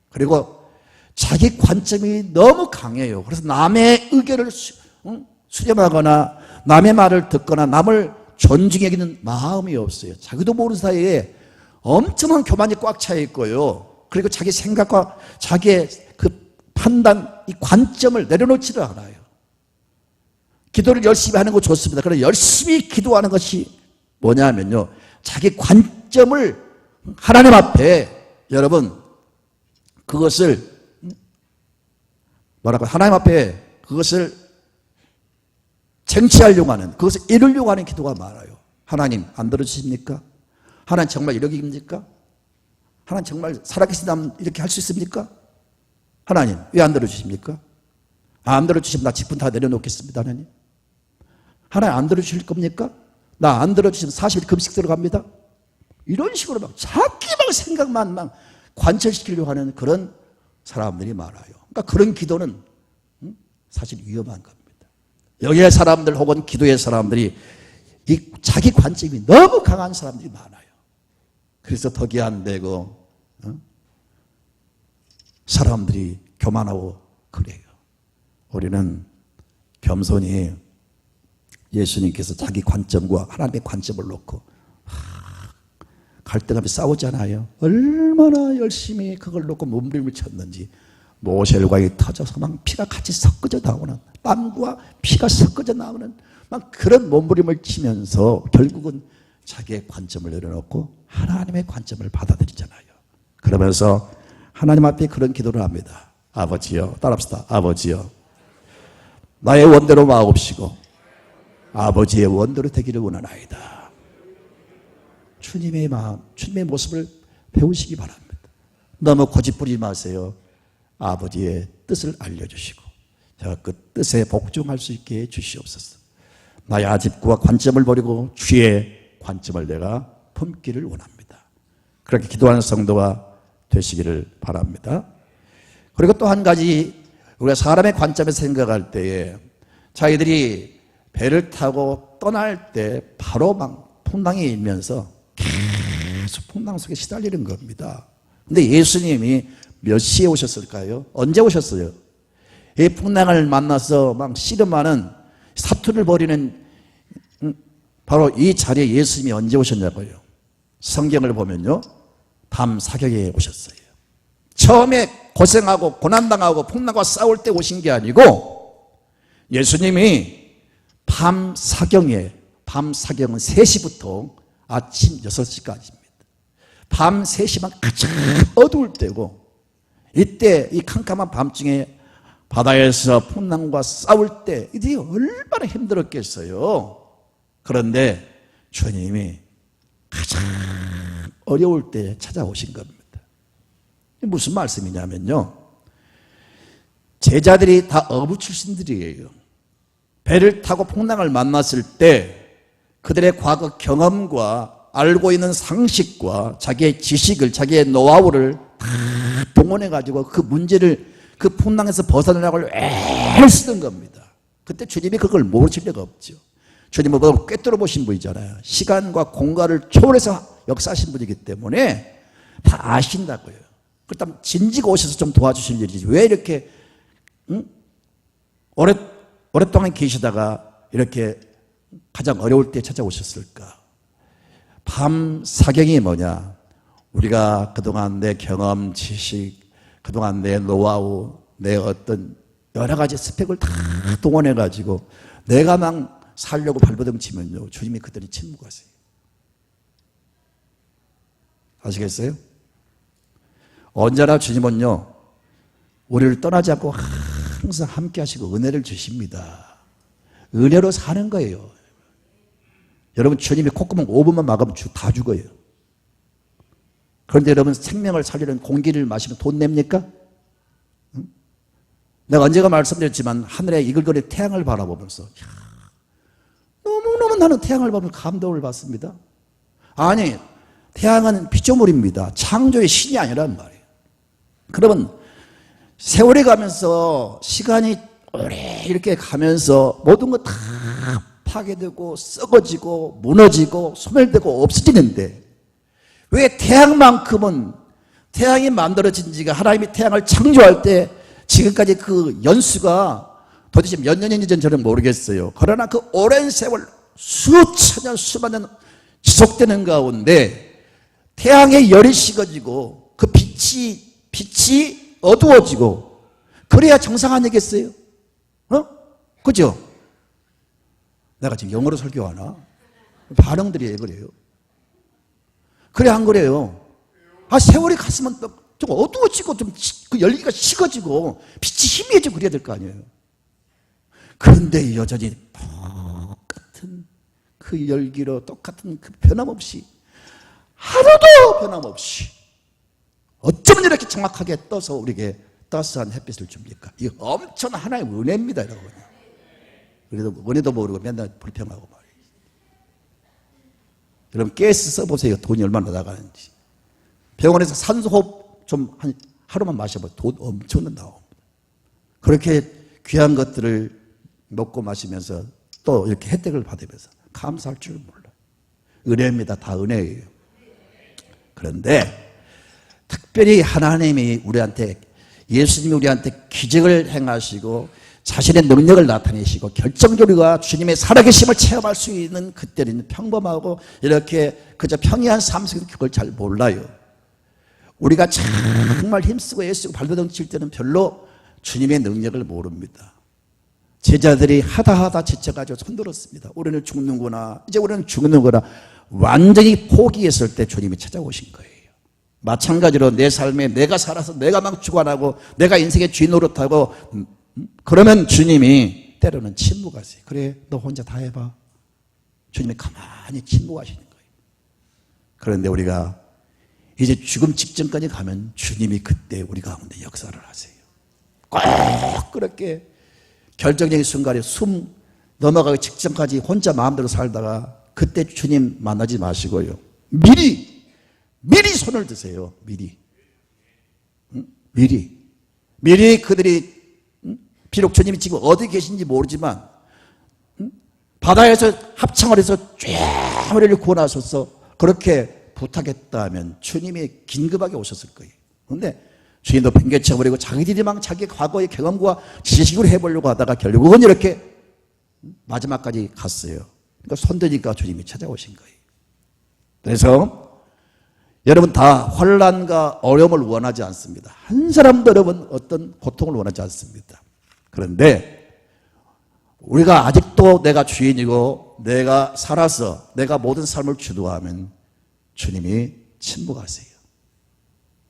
그리고 자기 관점이 너무 강해요. 그래서 남의 의견을 수렴하거나 남의 말을 듣거나 남을 존중하기는 마음이 없어요. 자기도 모르는 사이에 엄청난 교만이 꽉 차 있고요. 그리고 자기 생각과 자기의 그 판단, 이 관점을 내려놓지를 않아요. 기도를 열심히 하는 거 좋습니다. 그런데 열심히 기도하는 것이 뭐냐면요, 자기 관점을 하나님 앞에 여러분 그것을 뭐라고? 하나님 앞에 그것을 쟁취하려고 하는, 그것을 이루려고 하는 기도가 많아요. 하나님 안 들어주십니까? 하나님 정말 이러기입니까? 하나님 정말 살아계신다면 이렇게 할 수 있습니까? 하나님 왜 안 들어주십니까? 안 들어주시면 나 직분 다 내려놓겠습니다. 하나님, 하나님 안 들어주실 겁니까? 나 안 들어주시면 40일 금식 들어갑니다. 이런 식으로 막 자기만 생각만 막 관철시키려고 하는 그런 사람들이 많아요. 그러니까 그런 기도는 사실 위험한 겁니다. 여기의 사람들 혹은 기도의 사람들이 이 자기 관점이 너무 강한 사람들이 많아요. 그래서 덕이 안 되고 사람들이 교만하고 그래요. 우리는 겸손히 예수님께서 자기 관점과 하나님의 관점을 놓고 갈등하며 싸우잖아요. 얼마나 열심히 그걸 놓고 몸부림을 쳤는지 모세혈관이 터져서 막 피가 같이 섞어져 나오는, 땀과 피가 섞어져 나오는 막 그런 몸부림을 치면서 결국은 자기의 관점을 내려놓고 하나님의 관점을 받아들이잖아요. 그러면서 하나님 앞에 그런 기도를 합니다. 아버지여, 따라합시다. 아버지여, 나의 원대로 마옵시고 아버지의 원대로 되기를 원하나이다. 주님의 마음, 주님의 모습을 배우시기 바랍니다. 너무 고집부리지 마세요. 아버지의 뜻을 알려주시고 제가 그 뜻에 복종할 수 있게 해주시옵소서. 나의 아집과 관점을 버리고 주의 관점을 내가 품기를 원합니다. 그렇게 기도하는 성도가 되시기를 바랍니다. 그리고 또 한 가지, 우리가 사람의 관점에서 생각할 때에 자기들이 배를 타고 떠날 때 바로 막 풍랑이 일면서 계속 풍랑 속에 시달리는 겁니다. 근데 예수님이 몇 시에 오셨을까요? 언제 오셨어요? 이 풍랑을 만나서 막 씨름하는, 사투를 벌이는 바로 이 자리에 예수님이 언제 오셨냐고요? 성경을 보면요, 밤 사경에 오셨어요. 처음에 고생하고 고난당하고 풍랑과 싸울 때 오신 게 아니고 예수님이 밤 사경에, 밤 사경은 3시부터 아침 6시까지입니다. 밤 3시만 가장 어두울 때고, 이때 이 캄캄한 밤중에 바다에서 풍랑과 싸울 때 이들이 얼마나 힘들었겠어요. 그런데 주님이 가장 어려울 때 찾아오신 겁니다. 무슨 말씀이냐면요, 제자들이 다 어부 출신들이에요. 배를 타고 풍랑을 만났을 때 그들의 과거 경험과 알고 있는 상식과 자기의 지식을, 자기의 노하우를 다 동원해가지고 그 문제를, 그 풍랑에서 벗어나려고 애를 쓰던 겁니다. 그때 주님이 그걸 모르실 리가 없죠. 주님은 그걸 꿰뚫어 보신 분이잖아요. 시간과 공간을 초월해서 역사하신 분이기 때문에 다 아신다고요. 그렇다면 진지가 오셔서 좀 도와주실 일이지, 왜 이렇게 오랫동안 계시다가 이렇게 가장 어려울 때 찾아오셨을까? 밤 사경이 뭐냐? 우리가 그동안 내 경험, 지식, 그동안 내 노하우, 내 어떤 여러 가지 스펙을 다 동원해가지고 내가 막 살려고 발버둥 치면요, 주님이 그들이 침묵하세요. 아시겠어요? 언제나 주님은요, 우리를 떠나지 않고 항상 함께 하시고 은혜를 주십니다. 은혜로 사는 거예요. 여러분, 주님이 콧구멍 5분만 막으면 다 죽어요. 그런데 여러분, 생명을 살리는 공기를 마시면 돈 냅니까? 응? 내가 언제가 말씀드렸지만 하늘에 이글거리는 태양을 바라보면서 너무너무 나는 태양을 보면 감동을 받습니다. 아니, 태양은 피조물입니다. 창조의 신이 아니란 말이에요. 그러면 세월이 가면서, 시간이 오래 이렇게 가면서 모든 거 다 파괴되고 썩어지고 무너지고 소멸되고 없어지는데, 왜 태양만큼은, 태양이 만들어진 지가, 하나님이 태양을 창조할 때 지금까지 그 연수가 도대체 몇 년인지 저는 모르겠어요. 그러나 그 오랜 세월, 수천 년, 수만 년 지속되는 가운데 태양의 열이 식어지고 그 빛이 어두워지고, 그래야 정상 아니겠어요? 그죠? 내가 지금 영어로 설교하나? 반응들이 왜 그래요? 그래 안 그래요? 세월이 갔으면 또 좀 어두워지고 좀 그 열기가 식어지고 빛이 희미해지고 그래야 될 거 아니에요. 그런데 여전히 똑같은 그 열기로 똑같은 그 변함없이 하루도 변함없이 어쩌면 이렇게 정확하게 떠서 우리에게 따스한 햇빛을 줍니까? 이 엄청난 하나의 은혜입니다, 여러분. 그래도 은혜도 모르고 맨날 불평하고 말이에요. 여러분 가스 써보세요. 돈이 얼마나 나가는지. 병원에서 산소호흡 좀 한 하루만 마셔봐. 돈 엄청나 나옵니다. 그렇게 귀한 것들을 먹고 마시면서 또 이렇게 혜택을 받으면서 감사할 줄 몰라요. 은혜입니다. 다 은혜예요. 그런데 특별히 하나님이 우리한테, 예수님이 우리한테 기적을 행하시고 자신의 능력을 나타내시고 결정적으로 주님의 살아계심을 체험할 수 있는 그때는 평범하고 이렇게 그저 평이한 삶 속에서 그걸 잘 몰라요. 우리가 정말 힘쓰고 애쓰고 발버둥 칠 때는 별로 주님의 능력을 모릅니다. 제자들이 하다 지쳐가지고 손들었습니다. 우리는 죽는구나, 이제 우리는 죽는구나. 완전히 포기했을 때 주님이 찾아오신 거예요. 마찬가지로 내 삶에 내가 살아서 내가 막 주관하고 내가 인생의 쥐 노릇하고 그러면 주님이 때로는 침묵하세요. 그래, 너 혼자 다 해봐. 주님이 가만히 침묵하시는 거예요. 그런데 우리가 이제 죽음 직전까지 가면 주님이 그때 우리 가운데 역사를 하세요. 꼭 그렇게 결정적인 순간에 숨 넘어가기 직전까지 혼자 마음대로 살다가 그때 주님 만나지 마시고요. 미리 손을 드세요. 미리 그들이 비록 주님이 지금 어디 계신지 모르지만 바다에서 합창을 해서 쫙 우리를 구원하셔서 그렇게 부탁했다면 주님이 긴급하게 오셨을 거예요. 그런데 주님도 팽개쳐버리고 자기들이 막 자기 과거의 경험과 지식으로 해보려고 하다가 결국은 이렇게 마지막까지 갔어요. 그러니까 손드니까 주님이 찾아오신 거예요. 그래서 여러분 다 환난과 어려움을 원하지 않습니다. 한 사람도 여러분 어떤 고통을 원하지 않습니다. 그런데 우리가 아직도 내가 주인이고 내가 살아서 내가 모든 삶을 주도하면 주님이 침묵하세요.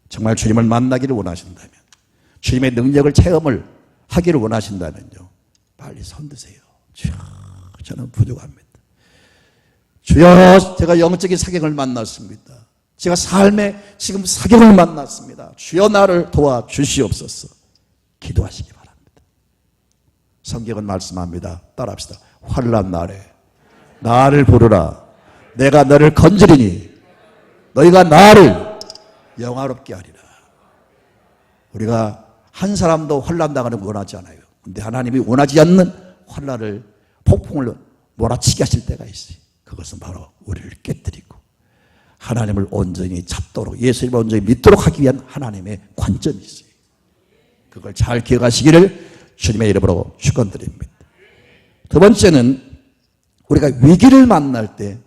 정말 주님을 만나기를 원하신다면, 주님의 능력을 체험을 하기를 원하신다면요, 빨리 손드세요. 주여, 저는 부족합니다. 주여, 제가 영적인 사경을 만났습니다. 제가 삶의 지금 사경을 만났습니다. 주여, 나를 도와주시옵소서. 기도하시기 바랍니다. 성경은 말씀합니다. 따라합시다. 환난 날에 나를 부르라. 내가 너를 건지리니 너희가 나를 영화롭게 하리라. 우리가 한 사람도 환난 당하는 거 원하지 않아요. 그런데 하나님이 원하지 않는 환난을, 폭풍을 몰아치게 하실 때가 있어요. 그것은 바로 우리를 깨뜨리고 하나님을 온전히 잡도록, 예수님을 온전히 믿도록 하기 위한 하나님의 관점이 있어요. 그걸 잘 기억하시기를 주님의 이름으로 축원드립니다. 두 번째는 우리가 위기를 만날 때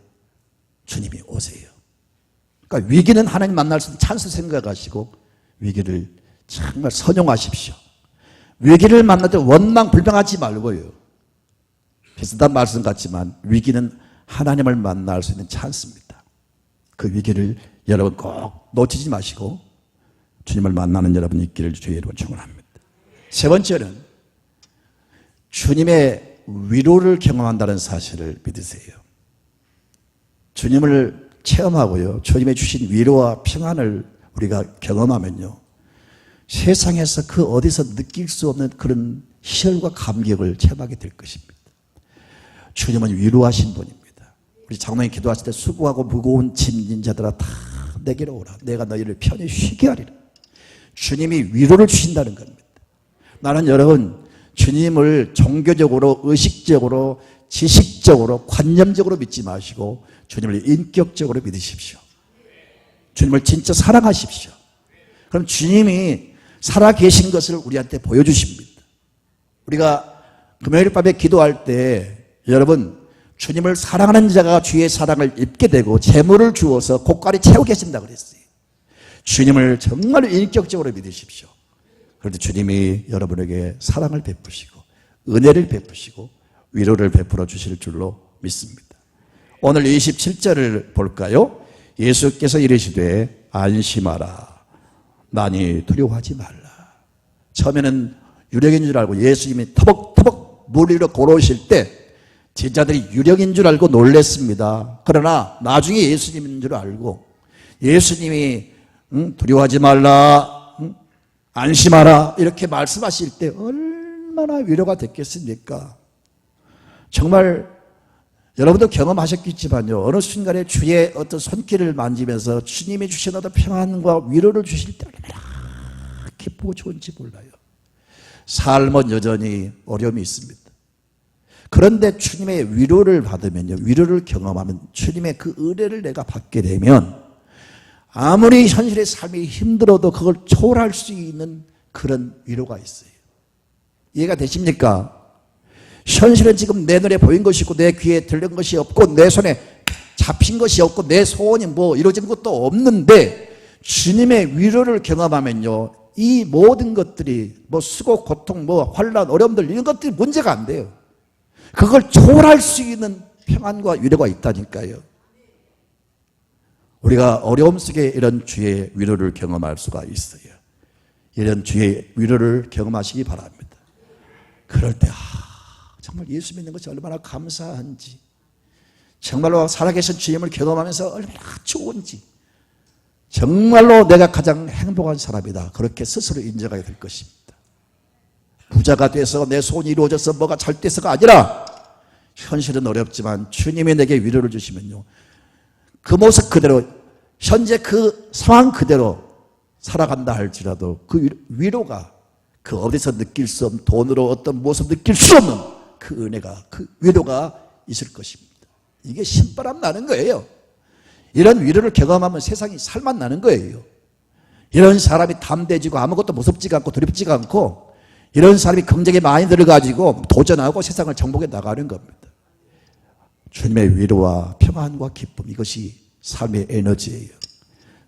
주님이 오세요. 그러니까 위기는 하나님 만날 수 있는 찬스 생각하시고 위기를 정말 선용하십시오. 위기를 만날 때 원망불평하지 말고요. 비슷한 말씀 같지만 위기는 하나님을 만날 수 있는 찬스입니다. 그 위기를 여러분 꼭 놓치지 마시고 주님을 만나는 여러분 있기를 주의 이름으로 축원합니다. 세 번째는 주님의 위로를 경험한다는 사실을 믿으세요. 주님을 체험하고요, 주님의 주신 위로와 평안을 우리가 경험하면요, 세상에서 그 어디서 느낄 수 없는 그런 희열과 감격을 체험하게 될 것입니다. 주님은 위로하신 분입니다. 우리 장로님 기도하실 때 수고하고 무거운 짐진 자들아 다 내게로 오라. 내가 너희를 편히 쉬게 하리라. 주님이 위로를 주신다는 겁니다. 나는 여러분 주님을 종교적으로, 의식적으로, 지식적으로, 관념적으로 믿지 마시고 주님을 인격적으로 믿으십시오. 주님을 진짜 사랑하십시오. 그럼 주님이 살아계신 것을 우리한테 보여주십니다. 우리가 금요일 밤에 기도할 때 여러분 주님을 사랑하는 자가 주의 사랑을 입게 되고 재물을 주어서 고깔이 채워 계신다 그랬어요. 주님을 정말 인격적으로 믿으십시오. 그런데 주님이 여러분에게 사랑을 베푸시고 은혜를 베푸시고 위로를 베풀어 주실 줄로 믿습니다. 오늘 27절을 볼까요? 예수께서 이르시되 안심하라. 많이 두려워하지 말라. 처음에는 유령인 줄 알고 예수님이 터벅터벅 물 위로 걸어오실 때 제자들이 유령인 줄 알고 놀랬습니다. 그러나 나중에 예수님인 줄 알고 예수님이 두려워하지 말라, 안심하라 이렇게 말씀하실 때 얼마나 위로가 됐겠습니까? 정말 여러분도 경험하셨겠지만요, 어느 순간에 주의 어떤 손길을 만지면서 주님이 주신 어떤 평안과 위로를 주실 때 얼마나 기쁘고 좋은지 몰라요. 삶은 여전히 어려움이 있습니다. 그런데 주님의 위로를 받으면요, 위로를 경험하면 주님의 그 은혜를 내가 받게 되면 아무리 현실의 삶이 힘들어도 그걸 초월할 수 있는 그런 위로가 있어요. 이해가 되십니까? 현실은 지금 내 눈에 보인 것이 있고 내 귀에 들린 것이 없고 내 손에 잡힌 것이 없고 내 소원이 뭐 이루어진 것도 없는데 주님의 위로를 경험하면요, 이 모든 것들이 뭐 수고, 고통, 뭐 환난, 어려움들 이런 것들이 문제가 안 돼요. 그걸 초월할 수 있는 평안과 위로가 있다니까요. 우리가 어려움 속에 이런 주의 위로를 경험할 수가 있어요. 이런 주의 위로를 경험하시기 바랍니다. 그럴 때 정말 예수 믿는 것이 얼마나 감사한지, 정말로 살아계신 주님을 경험하면서 얼마나 좋은지, 정말로 내가 가장 행복한 사람이다, 그렇게 스스로 인정하게 될 것입니다. 부자가 돼서 내 소원이 이루어져서 뭐가 잘 돼서가 아니라 현실은 어렵지만 주님이 내게 위로를 주시면요, 그 모습 그대로 현재 그 상황 그대로 살아간다 할지라도 그 위로가 그 어디서 느낄 수 없는, 돈으로 어떤 모습 느낄 수 없는 그 은혜가, 그 위로가 있을 것입니다. 이게 신바람 나는 거예요. 이런 위로를 경험하면 세상이 살맛 나는 거예요. 이런 사람이 담대해지고 아무것도 무섭지가 않고 두렵지가 않고 이런 사람이 긍정에 많이 들어가지고 도전하고 세상을 정복해 나가는 겁니다. 주님의 위로와 평안과 기쁨, 이것이 삶의 에너지예요.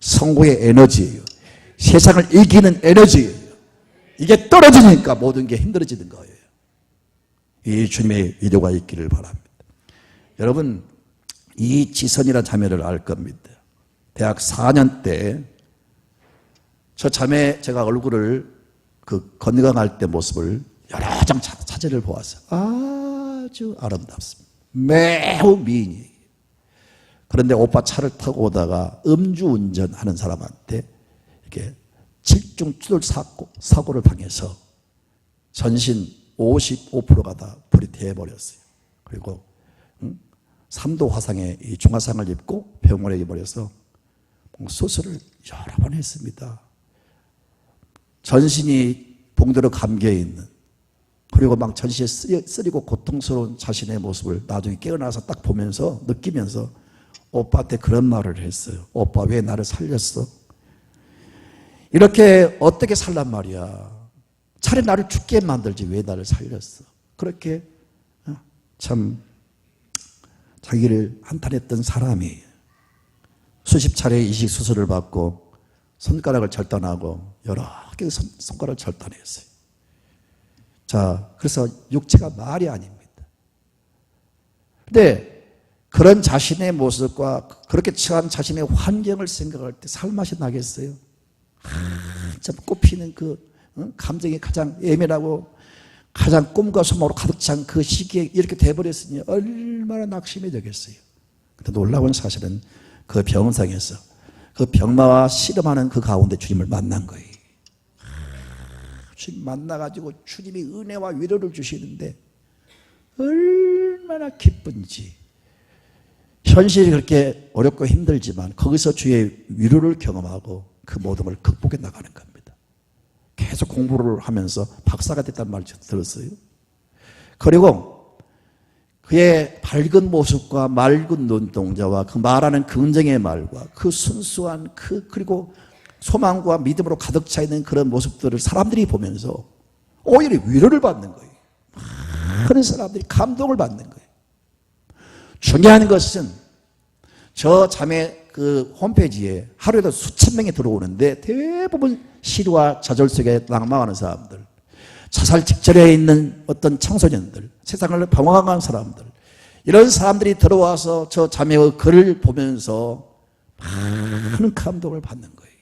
성공의 에너지예요. 세상을 이기는 에너지예요. 이게 떨어지니까 모든 게 힘들어지는 거예요. 이 주님의 위로가 있기를 바랍니다. 여러분, 이 지선이라는 자매를 알 겁니다. 대학 4년 때 저 자매, 제가 얼굴을 그 건강할 때 모습을 여러 장 사진을 보았어요. 아주 아름답습니다. 매우 미인이에요. 그런데 오빠 차를 타고 오다가 음주운전 하는 사람한테 이렇게 7중 추돌 사고를 당해서 전신 55%가 다 불이 되어버렸어요. 그리고 3도 화상에 이 중화상을 입고 병원에 입어버려서 수술을 여러 번 했습니다. 전신이 봉도로 감겨 있는, 그리고 막 전신에 쓰리고 고통스러운 자신의 모습을 나중에 깨어나서 딱 보면서 느끼면서 오빠한테 그런 말을 했어요. 오빠 왜 나를 살렸어? 이렇게 어떻게 살란 말이야. 차라리 나를 죽게 만들지 왜 나를 살렸어? 그렇게 참 자기를 한탄했던 사람이 수십 차례 이식 수술을 받고 손가락을 절단하고 여러 개 손가락을 절단했어요. 자, 그래서 육체가 말이 아닙니다. 근데 그런 자신의 모습과 그렇게 처한 자신의 환경을 생각할 때 살맛이 나겠어요? 참 꽃피는 그 감정이 가장 예민하고 가장 꿈과 소망으로 가득 찬 그 시기에 이렇게 돼버렸으니 얼마나 낙심이 되겠어요. 근데 놀라운 사실은 그 병상에서 그 병마와 씨름하는 그 가운데 주님을 만난 거예요. 주님 만나가지고 주님이 은혜와 위로를 주시는데 얼마나 기쁜지. 현실이 그렇게 어렵고 힘들지만 거기서 주의 위로를 경험하고 그 모든 걸 극복해 나가는 겁니다. 계속 공부를 하면서 박사가 됐다는 말 들었어요. 그리고 그의 밝은 모습과 맑은 눈동자와 그 말하는 긍정의 말과 그 순수한 그리고 소망과 믿음으로 가득 차 있는 그런 모습들을 사람들이 보면서 오히려 위로를 받는 거예요. 그런 사람들이 감동을 받는 거예요. 중요한 것은 저 자매 그 홈페이지에 하루에도 수천 명이 들어오는데 대부분 시류와 좌절 속에 낙망하는 사람들, 자살 직전에 있는 어떤 청소년들, 세상을 방황한 사람들, 이런 사람들이 들어와서 저 자매의 글을 보면서 많은 감동을 받는 거예요.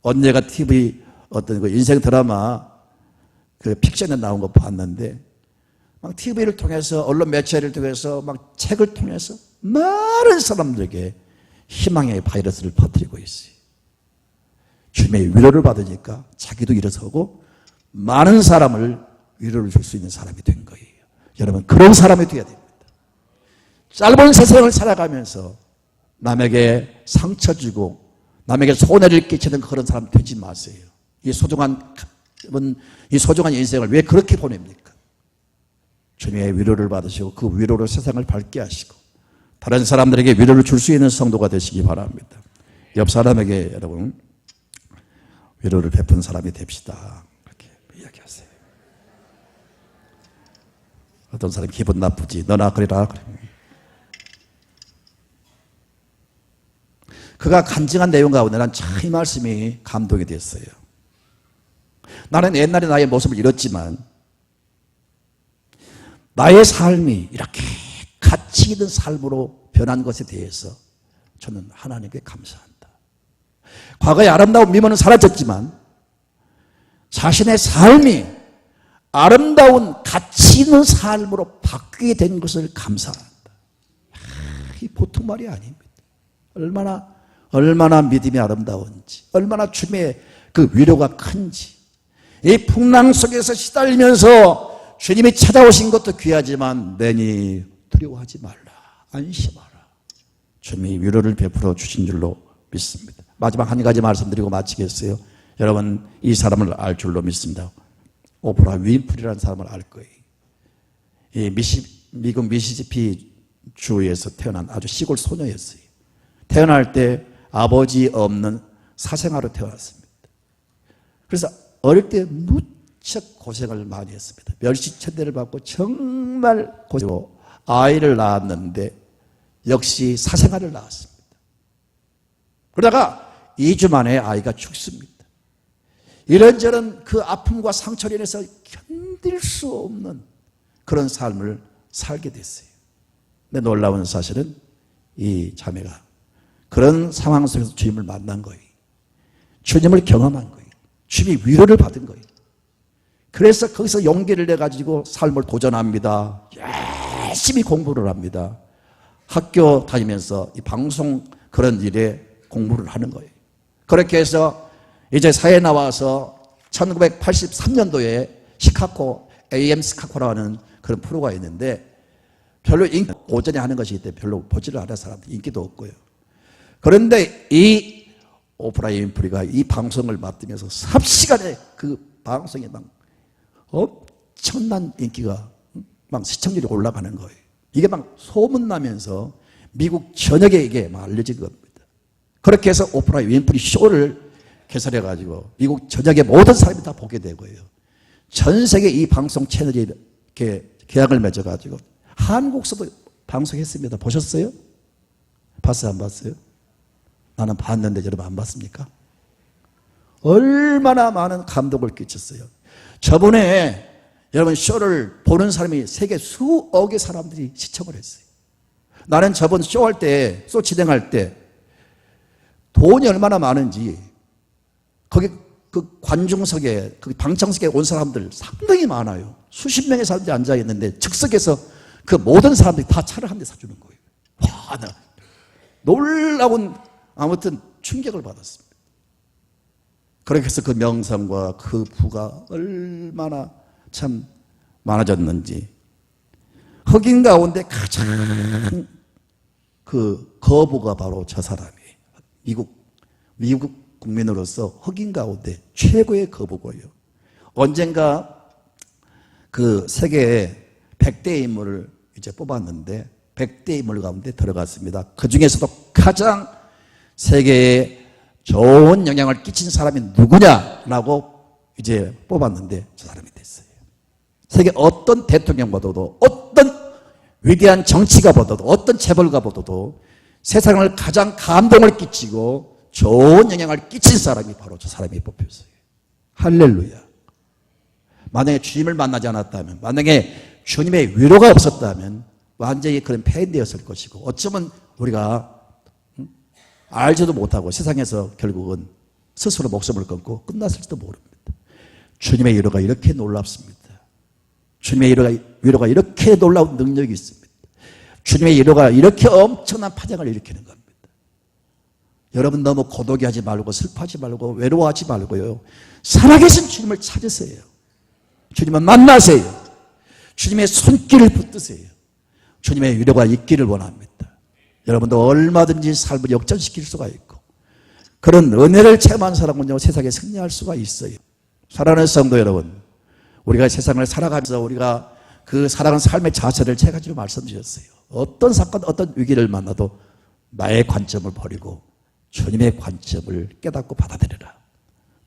언제가 TV 어떤 그 인생 드라마 그 픽션에 나온 거 봤는데 막 TV를 통해서 언론 매체를 통해서 막 책을 통해서 많은 사람들에게 희망의 바이러스를 퍼뜨리고 있어요. 주님의 위로를 받으니까 자기도 일어서고 많은 사람을 위로를 줄 수 있는 사람이 된 거예요. 여러분 그런 사람이 되어야 됩니다. 짧은 세상을 살아가면서 남에게 상처 주고 남에게 손해를 끼치는 그런 사람 되지 마세요. 이 소중한 인생을 왜 그렇게 보냅니까? 주님의 위로를 받으시고 그 위로로 세상을 밝게 하시고 다른 사람들에게 위로를 줄 수 있는 성도가 되시기 바랍니다. 옆 사람에게 여러분 위로를 베푼 사람이 됩시다. 그렇게 이야기하세요. 어떤 사람이 기분 나쁘지 너나 그래라. 그가 간증한 내용 가운데 난 참 이 말씀이 감동이 됐어요. 나는 옛날에 나의 모습을 잃었지만 나의 삶이 이렇게 가치 있는 삶으로 변한 것에 대해서 저는 하나님께 감사한다. 과거의 아름다운 미모는 사라졌지만 자신의 삶이 아름다운 가치 있는 삶으로 바뀌게 된 것을 감사한다. 이 보통 말이 아닙니다. 얼마나 믿음이 아름다운지, 얼마나 주님의 그 위로가 큰지, 이 풍랑 속에서 시달리면서 주님이 찾아오신 것도 귀하지만 내니 두려워하지 말라, 안심하라. 주님이 위로를 베풀어 주신 줄로 믿습니다. 마지막 한 가지 말씀드리고 마치겠어요. 여러분 이 사람을 알 줄로 믿습니다. 오프라 윈프리라는 사람을 알 거예요. 이 미국 미시시피 주에서 태어난 아주 시골 소녀였어요. 태어날 때 아버지 없는 사생아로 태어났습니다. 그래서 어릴 때 무척 고생을 많이 했습니다. 멸시천대를 받고 정말 고생하고 아이를 낳았는데 역시 사생아를 낳았습니다. 그러다가 2주 만에 아이가 죽습니다. 이런저런 그 아픔과 상처로 인해서 견딜 수 없는 그런 삶을 살게 됐어요. 근데 놀라운 사실은 이 자매가 그런 상황 속에서 주님을 만난 거예요. 주님을 경험한 거예요. 주님이 위로를 받은 거예요. 그래서 거기서 용기를 내가지고 삶을 도전합니다. 열심히 공부를 합니다. 학교 다니면서 이 방송 그런 일에 공부를 하는 거예요. 그렇게 해서 이제 사회에 나와서 1983년도에 시카고 AM 스카고라는 그런 프로가 있는데 별로 오전에 하는 것이기 때문에 별로 보지를 않은 사람들 인기도 없고요. 그런데 이 오프라 윈프리가 이 방송을 맡으면서 삽시간에 그 방송에 막 엄청난 인기가 막 시청률이 올라가는 거예요. 이게 막 소문나면서 미국 전역에 이게 막 알려진 겁니다. 그렇게 해서 오프라 윈프리 쇼를 개설해가지고 미국 전역의 모든 사람이 다 보게 되고요. 전 세계 이 방송 채널이 이렇게 계약을 맺어가지고 한국서도 방송했습니다. 보셨어요? 봤어요? 안 봤어요? 나는 봤는데 여러분 안 봤습니까? 얼마나 많은 감동을 끼쳤어요. 저번에 여러분 쇼를 보는 사람이 세계 수억의 사람들이 시청을 했어요. 나는 저번 쇼할 때, 쇼 진행할 때 돈이 얼마나 많은지 거기 그 관중석에, 그 방청석에 온 사람들 상당히 많아요. 수십 명의 사람들이 앉아있는데 즉석에서 그 모든 사람들이 다 차를 한 대 사주는 거예요. 와, 나 놀라운 아무튼 충격을 받았습니다. 그렇게 해서 그 명성과 그 부가 얼마나 참 많아졌는지. 흑인 가운데 가장 그 거부가 바로 저 사람이에요. 미국 국민으로서 흑인 가운데 최고의 거부고요. 언젠가 그 세계의 100대 인물을 이제 뽑았는데 100대 인물 가운데 들어갔습니다. 그 중에서도 가장 세계에 좋은 영향을 끼친 사람이 누구냐라고 이제 뽑았는데 저 사람이 됐어요. 세계 어떤 대통령보다도 어떤 위대한 정치가보다도 어떤 재벌가보다도 세상을 가장 감동을 끼치고 좋은 영향을 끼친 사람이 바로 저 사람이 뽑혔어요. 할렐루야. 만약에 주님을 만나지 않았다면, 만약에 주님의 위로가 없었다면 완전히 그런 폐인되었을 것이고 어쩌면 우리가 알지도 못하고 세상에서 결국은 스스로 목숨을 끊고 끝났을지도 모릅니다. 주님의 위로가 이렇게 놀랍습니다. 주님의 위로가 이렇게 놀라운 능력이 있습니다. 주님의 위로가 이렇게 엄청난 파장을 일으키는 겁니다. 여러분 너무 고독해 하지 말고 슬퍼하지 말고 외로워하지 말고요. 살아계신 주님을 찾으세요. 주님을 만나세요. 주님의 손길을 붙드세요. 주님의 위로가 있기를 원합니다. 여러분도 얼마든지 삶을 역전시킬 수가 있고 그런 은혜를 체험한 사람은요 세상에 승리할 수가 있어요. 사랑하는 성도 여러분, 우리가 세상을 살아가면서 우리가 그 살아가는 삶의 자세를 세 가지로 말씀드렸어요. 어떤 사건, 어떤 위기를 만나도 나의 관점을 버리고 주님의 관점을 깨닫고 받아들여라.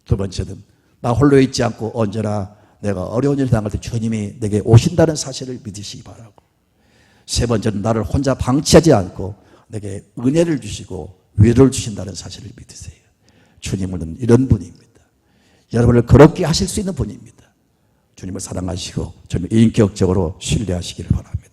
두 번째는 나 홀로 있지 않고 언제나 내가 어려운 일을 당할 때 주님이 내게 오신다는 사실을 믿으시기 바라고, 세 번째는 나를 혼자 방치하지 않고 내게 은혜를 주시고 위로를 주신다는 사실을 믿으세요. 주님은 이런 분입니다. 여러분을 그렇게 하실 수 있는 분입니다. 주님을 사랑하시고 주님을 인격적으로 신뢰하시기를 바랍니다.